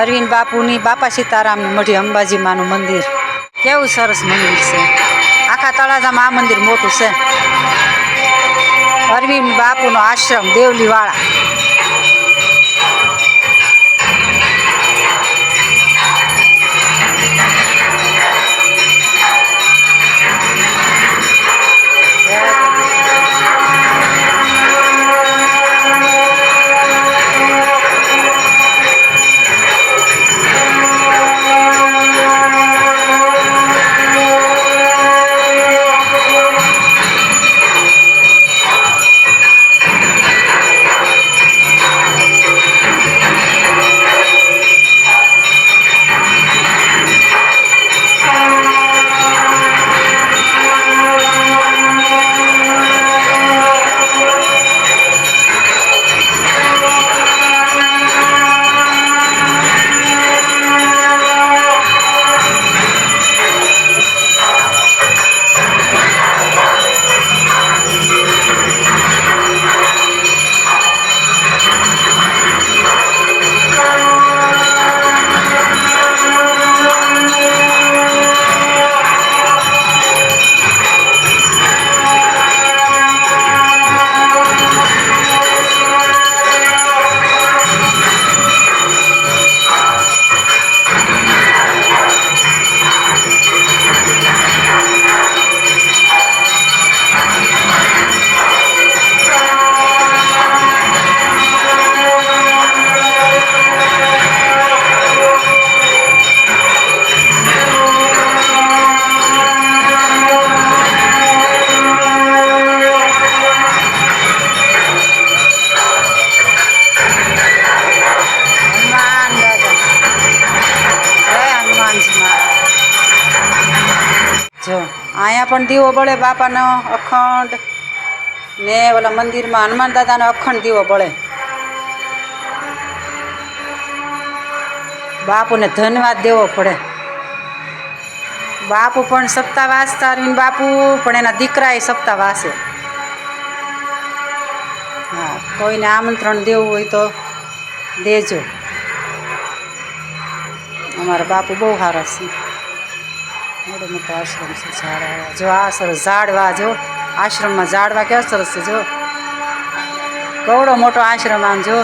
અરવિંદ બાપુની બાપા સીતારામની મઢી અંબાજી માનું મંદિર કેવું સરસ મંદિર છે. આખા તળાજામાં આ મંદિર મોટું છે. અરવિંદ બાપુનો આશ્રમ દેવલીવાળા. જો અહીંયા પણ દીવો બળે બાપાનો અખંડ ને ઓલા મંદિરમાં હનુમાન દાદાનો અખંડ દીવો બળે. બાપુને ધન્યવાદ દેવો પડે. બાપુ પણ સપ્તાહ વાંચતા અરવિંદ બાપુ પણ એના દીકરા એ સપ્તાહ વાંચે. હા, કોઈને આમંત્રણ દેવું હોય તો દેજો. અમારા બાપુ બહુ સારા છે. મોટો મોટો આશ્રમ છે. ઝાડવા જો આ સરસ ઝાડવા જો આશ્રમમાં ઝાડવા કેવા સરસ છે. જો કવડો મોટો આશ્રમ આમ જો.